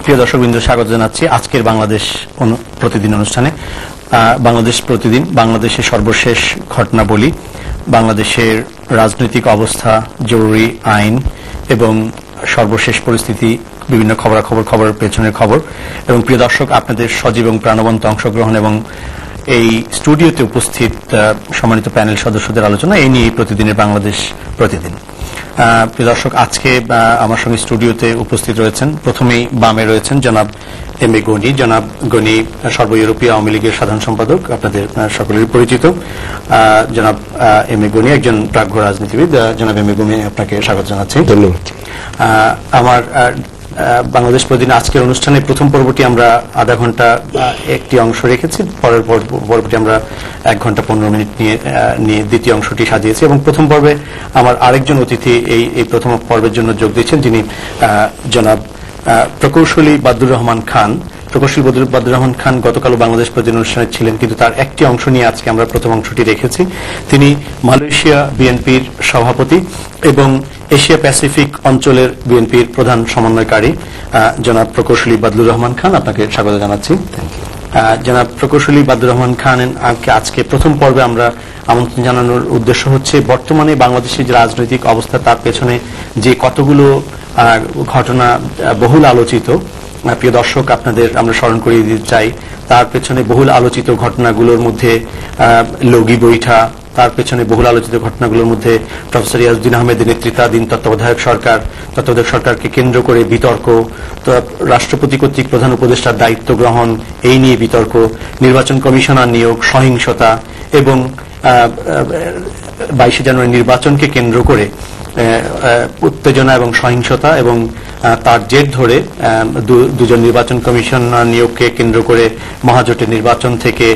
প্রিয় দর্শকবৃন্দ, স্বাগত জানাচ্ছি আজকের বাংলাদেশ প্রতিদিন অনুষ্ঠানে। বাংলাদেশ প্রতিদিন বাংলাদেশের সর্বশেষ ঘটনাবলী, বাংলাদেশের রাজনৈতিক অবস্থা, জরুরি আইন এবং সর্বশেষ পরিস্থিতি, বিভিন্ন খবরের পেছনের খবর এবং প্রিয় দর্শক আপনাদের সজীব এবং প্রাণবন্ত অংশগ্রহণ এবং এই স্টুডিওতে উপস্থিত সম্মানিত প্যানেল সদস্যদের আলোচনা এই নিয়ে প্রতিদিনের বাংলাদেশ প্রতিদিন। প্রিয় দর্শক, আজকে আমার সঙ্গে স্টুডিওতে উপস্থিত রয়েছেন, প্রথমেই বামে রয়েছেন জনাব এম এ গনি। জনাব গনি সর্ব ইউরোপীয় আওয়ামী লীগের সাধারণ সম্পাদক, আপনাদের সকলেরই পরিচিত। জনাব এম এ গনি একজন প্রাজ্ঞ রাজনীতিবিদ। জনাব এম এ গনি, আপনাকে স্বাগত জানাচ্ছি। ধন্যবাদ। আমার বাংলাদেশ প্রতিদিন আজকের অনুষ্ঠানে প্রথম পর্বটি আমরা আধা ঘন্টা একটি অংশ রেখেছি, পরের পর্বটি আমরা 1 ঘন্টা 15 মিনিট নিয়ে দ্বিতীয় অংশটি সাজিয়েছি এবং প্রথম পর্বে আমার আরেকজন অতিথি এই প্রথম পর্বের জন্য যোগ দিয়েছেন, যিনি জনাব প্রকৌশলী বাদুর রহমান খান। প্রকৌশলী বাদুর রহমান খান গতকাল বাংলাদেশ প্রতিদিন অনুষ্ঠানে ছিলেন, কিন্তু তার একটি অংশ নিয়ে আজকে আমরা প্রথম অংশটি রেখেছি। তিনি মালয়েশিয়া বিএনপির সভাপতি এবং এশিয়া প্যাসিফিক অঞ্চলের বিএনপির প্রধান সমন্বয়কারী জনাব প্রকৌশলী বাদুর রহমান খান। আপনাকে স্বাগত জানাচ্ছি। জনাব প্রকৌশলী বাদুর রহমান খান আজকে প্রথম পর্বে আমরা আমন্ত্রণ জানানোর উদ্দেশ্য হচ্ছে বর্তমানে বাংলাদেশের যে রাজনৈতিক অবস্থা, তার পেছনে যে কতগুলো ঘটনা বহুল আলোচিত। প্রিয় দর্শক, আপনাদের আমরা স্মরণ করিয়ে দিতে চাই, তার পেছনে বহুল আলোচিত ঘটনাগুলোর মধ্যে লগি বৈঠা, তার পেছনে বহুল আলোচিত ঘটনাগুলোর মধ্যে প্রফেসর ইয়াজউদ্দিন আহমেদের নেতৃত্বাধীন তত্ত্বাবধায়ক সরকারকে কেন্দ্র করে বিতর্ক, রাষ্ট্রপতি কর্তৃক প্রধান উপদেষ্টার দায়িত্ব গ্রহণ এই নিয়ে বিতর্ক, নির্বাচন কমিশনার নিয়োগ, সহিংসতা এবং 22শে জানুয়ারি নির্বাচনকে কেন্দ্র করে উত্তেজনা এবং সহিংসতা এবং তার জের ধরে দুজন নির্বাচন কমিশনার নিয়োগকে কেন্দ্র করে মহাজোটের নির্বাচন থেকে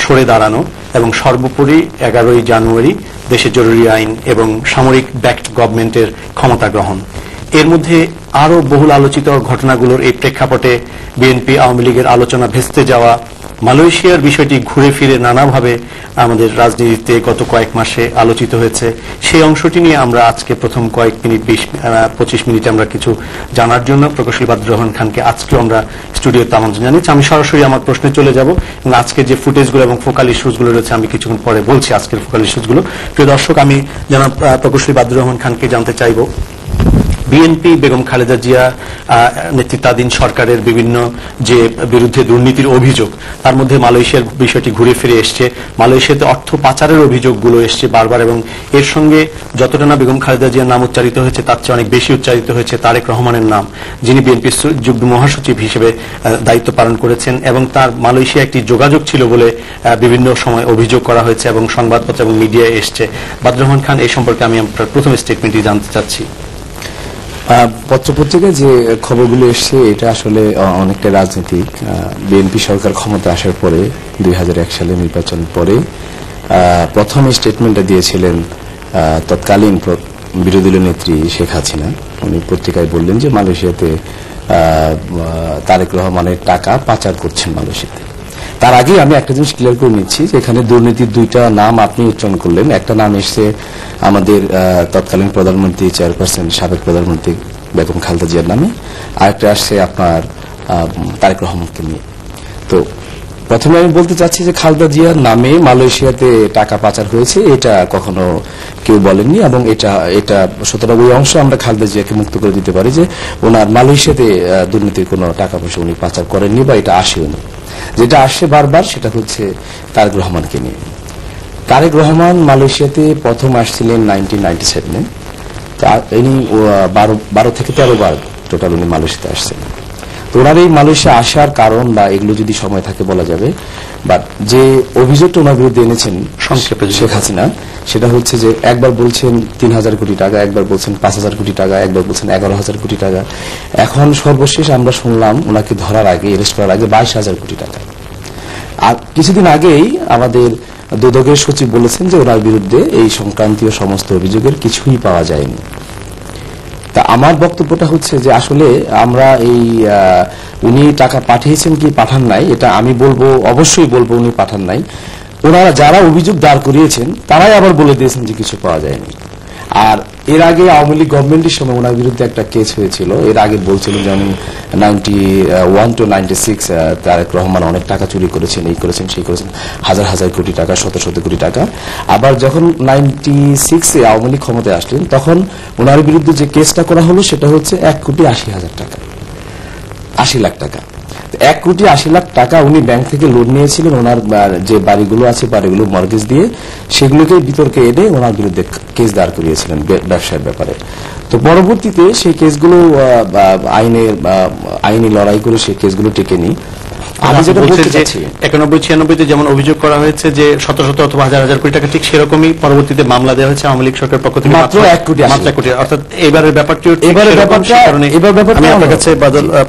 সরে দাঁড়ানো এবং সর্বোপরি 11ই জানুয়ারি দেশে জরুরি আইন এবং সামরিক ব্যাকড গভর্নমেন্টের ক্ষমতা গ্রহণ। এর মধ্যে আরও বহুল আলোচিত ঘটনাগুলোর এই প্রেক্ষাপটে বিএনপি আওয়ামী লীগের আলোচনা ভেস্তে যাওয়া, মালয়েশিয়ার বিষয়টি ঘুরে ফিরে নানাভাবে আমাদের রাজনীতিতে গত কয়েক মাসে আলোচিত হয়েছে। সেই অংশটি নিয়ে আমরা আজকে প্রথম কয়েক মিনিট 20-25 মিনিটে আমরা কিছু জানার জন্য প্রকৌশলী বাদুর রহমান খানকে আজকেও আমরা স্টুডিওতে আমন্ত্রণ জানিয়েছি। আমি সরাসরি আমার প্রশ্নে চলে যাব এবং আজকে যে ফুটেজগুলো এবং ফোকাল ইস্যুসগুলো রয়েছে আমি কিছুক্ষণ পরে বলছি আজকের ফোকাল ইস্যুসগুলো। প্রিয় দর্শক, আমি জনাব প্রকৌশলী বাদুর রহমান খানকে জানতে চাইব, বিএনপি বেগম খালেদা জিয়া নেতৃত্বাধীন সরকারের বিভিন্ন যে বিরুদ্ধে দুর্নীতির অভিযোগ, তার মধ্যে মালয়েশিয়ার বিষয়টি ঘুরে ফিরে এসছে। মালয়েশিয়াতে অর্থ পাচারের অভিযোগগুলো এসছে বারবার এবং এর সঙ্গে যতটা না বেগম খালেদা জিয়ার নাম উচ্চারিত হয়েছে তার চেয়ে অনেক বেশি উচ্চারিত হয়েছে তারেক রহমানের নাম, যিনি বিএনপির যুগ্ম মহাসচিব হিসেবে দায়িত্ব পালন করেছেন এবং তার মালয়েশিয়া একটি যোগাযোগ ছিল বলে বিভিন্ন সময় অভিযোগ করা হয়েছে এবং সংবাদপত্র এবং মিডিয়ায় এসছে। বাদুর রহমান খান, এই সম্পর্কে আমি আপনার প্রথম স্টেটমেন্টটি জানতে চাচ্ছি। পত্রপত্রিকায় যে খবরগুলো এসছে এটা আসলে অনেকটা রাজনৈতিক। বিএনপি সরকার ক্ষমতা আসার পরে 2001 সালে নির্বাচন পরে প্রথম স্টেটমেন্টটা দিয়েছিলেন তৎকালীন বিরোধী দলীয় নেত্রী শেখ হাসিনা। উনি পত্রিকায় বললেন যে মালয়েশিয়াতে তারেক রহমানের টাকা পাচার করছেন মালয়েশিয়াতে। তার আগে আমি একটা জিনিস ক্লিয়ার করে নিচ্ছি যে এখানে দুর্নীতির 2টা নাম আপনি উচ্চারণ করলেন। একটা নাম এসছে আমাদের তৎকালীন প্রধানমন্ত্রী চেয়ারপারসন সাবেক প্রধানমন্ত্রী বেগম খালেদা জিয়ার নামে, আরেকটা আসছে আপনার তারেক রহমানকে নিয়ে। তো প্রথমে আমি বলতে চাচ্ছি যে খালেদা জিয়ার নামে মালয়েশিয়াতে টাকা পাচার হয়েছে এটা কখনো কেউ বলেননি এবং এটা সুতরাং ওই অংশ আমরা খালেদা জিয়াকে মুক্ত করে দিতে পারি যে ওনার মালয়েশিয়াতে দুর্নীতির কোনো টাকা পয়সা উনি পাচার করেননি বা এটা আসেনি। যেটা আসছে বারবার সেটা হচ্ছে তারেক রহমানকে নিয়ে। তারেক রহমান মালয়েশিয়াতে প্রথম আসছিলেন 1997-এ। ইনি 12 থেকে 13 বার টোটাল উনি মালয়েশিয়াতে আসছেন। তো ওনার এই মালয়েশিয়া আসার কারণ বা এগুলো যদি সময় থাকে বলা যাবে, বাট যে অভিযোগটা ওনার বিরুদ্ধে এনেছেন সংক্ষেপে শেখ হাসিনা, সেটা হচ্ছে যে একবার বলছেন 3000 কোটি টাকা, একবার বলছেন 5000 কোটি টাকা, একবার বলছেন 11000 কোটি টাকা। এখন সর্বশেষ আমরা শুনলাম ওনাকে ধরার আগে, অ্যারেস্ট করার আগে 22000 কোটি টাকা। আর কিছুদিন আগেই আমাদের দুদকের সচিব বলেছেন যে ওনার বিরুদ্ধে এই সংক্রান্তীয় সমস্ত অভিযোগের কিছুই পাওয়া যায়নি। তা আমার বক্তব্যটা হচ্ছে যে আসলে আমরা এই উনি টাকা পাঠিয়েছেন কি পাঠান নাই এটা আমি বলবো, অবশ্যই বলবো উনি পাঠান নাই। ওনারা যারা অভিযোগ দাঁড় করিয়েছেন তারাই আবার বলে দিয়েছেন যে কিছু পাওয়া যায়নি। আর এর আগে আওয়ামী লীগ গভর্নমেন্টের সময় ওনার বিরুদ্ধে একটা কেস হয়েছিল। এর আগে বলছিলেন যে উনি 91 to 96 তারেক রহমান অনেক টাকা চুরি করেছেন, এই করেছেন, সেই করেছেন, হাজার হাজার কোটি টাকা, শত শত কোটি টাকা। আবার যখন 96-এ আওয়ামী লীগ ক্ষমতায় আসলেন তখন ওনার বিরুদ্ধে যে কেসটা করা হলো সেটা হচ্ছে 1,80,00,000 টাকা, 80 লাখ টাকা। 1,80,00,000 টাকা উনি ব্যাংক থেকে লোন নিয়েছিলেন ওনার যে বাড়িগুলো আছে, বাড়িগুলো মর্গেজ দিয়ে, সেগুলোকে বিতর্কে এনে ওনার বিরুদ্ধে কেস দাঁড় করিয়েছিলেন ব্যবসার ব্যাপারে। তো পরবর্তীতে সেই কেসগুলো আইনি লড়াই করে সেই কেসগুলো টেকেনি। আমি যেটা বলতে চাচ্ছি 91-96-তে যেমন অভিযোগ করা হয়েছে যে শত শত অথবা হাজার হাজার কোটি টাকা, ঠিক সেরকমই পরবর্তীতে মামলা দেওয়া হয়েছে আওয়ামী লীগ সরকারের পক্ষ থেকে মাত্র 1 কোটি। অর্থাৎ এবারের ব্যাপারটিও আমি আপনার কাছে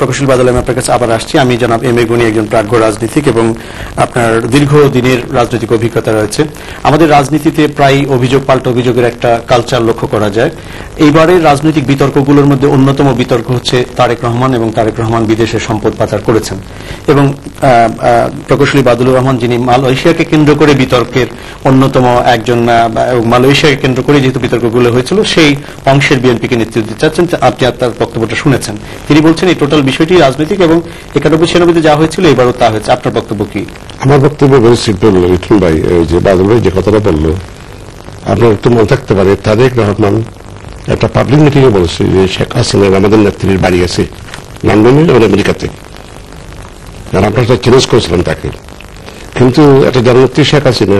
প্রকৌশলী বাদল, আমি আপনার কাছে আবার আসছি। আমি জনাব এম এ গনি, একজন প্রাজ্ঞ রাজনীতিক এবং আপনার দীর্ঘদিনের রাজনৈতিক অভিজ্ঞতা রয়েছে। আমাদের রাজনীতিতে প্রায় অভিযোগ পাল্টা অভিযোগের একটা কালচার লক্ষ্য করা যায়। এইবারের রাজনৈতিক বিতর্কগুলোর মধ্যে অন্যতম বিতর্ক হচ্ছে তারেক রহমান এবং তারেক রহমান বিদেশে সম্পদ পাচার করেছেন এবং প্রকৌশলী বাদলুর রহমান, যিনি মালয়েশিয়াকে কেন্দ্র করে বিতর্কের অন্যতম একজন, মালয়েশিয়াকে কেন্দ্র করে যেহেতু বিতর্কগুলো হয়েছিল সেই অংশের বিএনপিকে নেতৃত্ব দিতে চাচ্ছেন। আপনি তার বক্তব্যটা শুনেছেন, তিনি বলছেন এই টোটাল বিষয়টি রাজনৈতিক এবং 91-96-তে যা হয়েছিল এবারও তা হয়েছে। আপনার বক্তব্য কি? আমার বক্তব্য ভেরি সিম্পল। মিঠুন ভাই, ওই যে বাদল ভাই যে কথাটা বললো, আপনার একটু মনে থাকতে পারে তারেক রহমান একটা পাবলিক মিটিং এ বলেছে যে শেখ হাসিনার আমাদের নেত্রীর বাড়ি আছে লন্ডনে এবং আমেরিকাতে, আর আমরা চ্যালেঞ্জ করেছিলাম তাকে। কিন্তু একটা জননেত্রী শেখ হাসিনা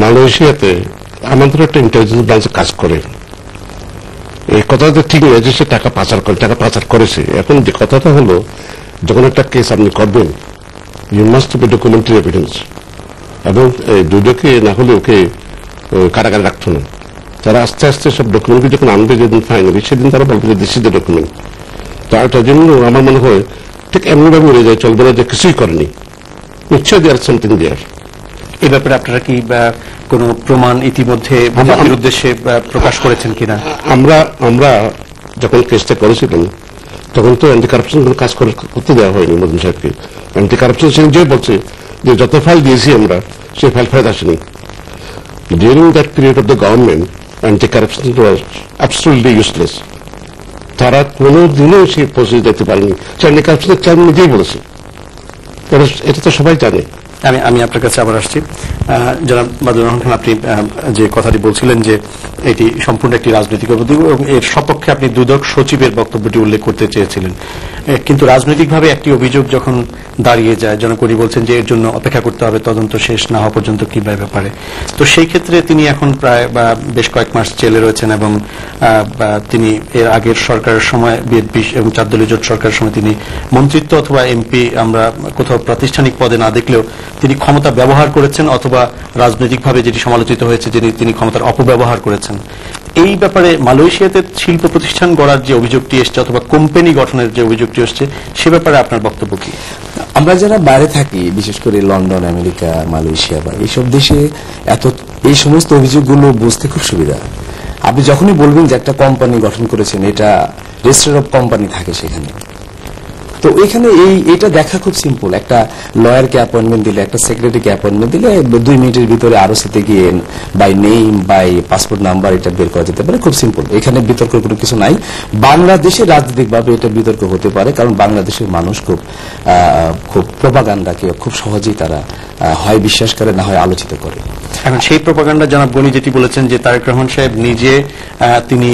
মালয়েশিয়াতে আমাদের একটা ইন্টেলিজেন্স ব্রাঞ্চে কাজ করে, এই কথাটা ঠিক নয় যে সে টাকা পাচার করে, টাকা পাচার করেছে। এখন যে কথাটা হলো, যখন একটা কেস আপনি করবেন, you must be documentary evidence, এবং দুদকে না হলে ওকে কারাগারে রাখতো না। তারা আস্তে আস্তে সব ডকুমেন্ট যখন আনবে, যেদিন ফাইনালি, সেদিন তারা বলবে যে দিস ইজ দ্য ডকুমেন্ট। তার জন্য আমার মনে হয় ঠিক এমনভাবে উড়ে যায়, চলবে না যে কিছুই করেনি, নিশ্চয় দেয়ার সামথিং দেয়ার। এই ব্যাপারে আপনারা কি কোন প্রমাণ ইতিমধ্যে জাতির উদ্দেশ্যে প্রকাশ করেছেন কিনা? আমরা যখন কেসটা করেছিলাম তখন তো অ্যান্টি কারাপশন কাজ করতে দেওয়া হয়নি মোদিন সাহেবকে। অ্যান্টি কারাপশন সে যে বলছে যে যত ফাইল দিয়েছি আমরা, সেই ফাইল ফেরত আসেনি। During that period of the government anti corruption was absolutely useless. তারা কোনোদিনও সে পৌঁছে যেতে পারেনি। অ্যান্টি কারাপশনের চেয়ারম্যান নিজেই বলেছে, এটা তো সবাই জানে। আমি আপনার কাছে আবার আসছি। জনাব বাদলুর রহমান খান, আপনি যে কথাটি বলছিলেন যে এটি সম্পূর্ণ একটি রাজনৈতিক অভিযোগ এবং এর সপক্ষে আপনি দুদক সচিবের বক্তব্যটি উল্লেখ করতে চেয়েছিলেন, কিন্তু রাজনৈতিকভাবে একটি অভিযোগ যখন দাঁড়িয়ে যায়, জনাব গনি বলছেন যে এর জন্য অপেক্ষা করতে হবে তদন্ত শেষ না হওয়া পর্যন্ত কি ব্যাপারে। তো সেই ক্ষেত্রে তিনি এখন প্রায় বেশ কয়েক মাস জেলে রয়েছেন এবং তিনি এর আগের সরকারের সময় বিএনপি এবং 4 দলীয় জোট সরকারের সময় তিনি মন্ত্রিত্ব অথবা এমপি আমরা কোথাও প্রাতিষ্ঠানিক পদে না দেখলেও তিনি ক্ষমতা ব্যবহার করেছেন, অথবা রাজনৈতিকভাবে যেটি সমালোচিত হয়েছে যে তিনি ক্ষমতার অপব্যবহার করেছেন। এই ব্যাপারে মালয়েশিয়াতে শিল্প প্রতিষ্ঠান গড়ার যে অভিযোগটি এসছে অথবা কোম্পানি গঠনের যে অভিযোগটি এসছে, সে ব্যাপারে আপনার বক্তব্য কি? আমরা যারা বাইরে থাকি, বিশেষ করে লন্ডন, আমেরিকা, মালয়েশিয়া বা এইসব দেশে এই সমস্ত অভিযোগগুলো বুঝতে খুব সুবিধা। আপনি যখনই বলবেন যে একটা কোম্পানি গঠন করেছেন, এটা রেজিস্টার অফ কোম্পানি থাকে সেখানে, তো এখানে এটা দেখা খুব সিম্পল। একটা লয়ারকে অ্যাপয়েন্টমেন্ট দিলে, একটা সেক্রেটারিকে অ্যাপয়েন্টমেন্ট দিলে 2 মিনিটের ভিতরে আরওসিতে গিয়ে by name, by passport number এটা বের করা যেতে পারে, খুব সিম্পল। এখানে বিতর্কের কোনো কিছু নাই। বাংলাদেশে রাজনৈতিকভাবে এটা বিতর্ক হতে পারে, কারণ বাংলাদেশের মানুষ খুব প্রপাগান্ডাকে খুব সহজেই তারা হয় বিশ্বাস করে, না হয় আলোচিত করে। এখন সেই প্রপাগান্ডা জনাব গনি যেটি বলেছেন যে তারেক রহমান সাহেব নিজে, তিনি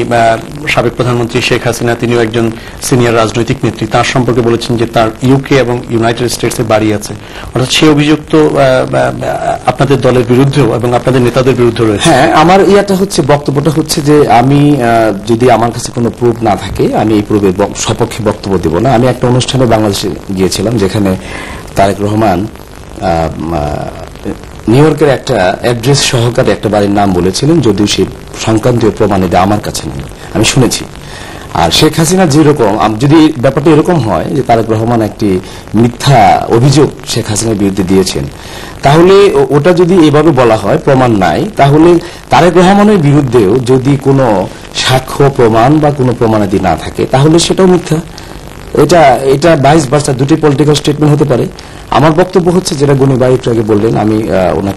সাবেক প্রধানমন্ত্রী শেখ হাসিনা, তিনিও একজন সিনিয়র রাজনৈতিক নেত্রী, তার সম্পর্কে বলেছেন যে তার ইউকে এবং ইউনাইটেড স্টেটসে বাড়ি আছে, অর্থাৎ সেই অভিযোগ তো আপনাদের দলের বিরুদ্ধেও এবং আপনাদের নেতাদের বিরুদ্ধে রয়েছে। হ্যাঁ, আমার বক্তব্যটা হচ্ছে যে আমি যদি আমার কাছে কোনো প্রুফ না থাকে, আমি এই প্রুফের সপক্ষে বক্তব্য দেব না। আমি একটা অনুষ্ঠানে বাংলাদেশে গিয়েছিলাম, যেখানে তারেক রহমান নিউ ইয়র্কের একটা অ্যাড্রেস সহকারে একটা বাড়ির নাম বলেছিলেন, যদিও সেই সংক্রান্তীয় প্রমাণিত আমার কাছে নেই, আমি শুনেছি। আর শেখ হাসিনা যেরকম, যদি ব্যাপারটা এরকম হয় যে তারেক রহমান একটি মিথ্যা অভিযোগ শেখ হাসিনার বিরুদ্ধে দিয়েছেন, তাহলে ওটা যদি এভাবে বলা হয়, প্রমাণ নাই, তাহলে তারেক রহমানের বিরুদ্ধেও যদি কোনো সাক্ষ্য প্রমাণ বা কোনো প্রমাণাদি না থাকে, তাহলে সেটাও মিথ্যা। এটা ভাইস ভার্সা, দুটি পলিটিক্যাল স্টেটমেন্ট হতে পারে। আমার বক্তব্য হচ্ছে, যেটা গনি ভাই একটু আগে বললেন, আমি ওনাকে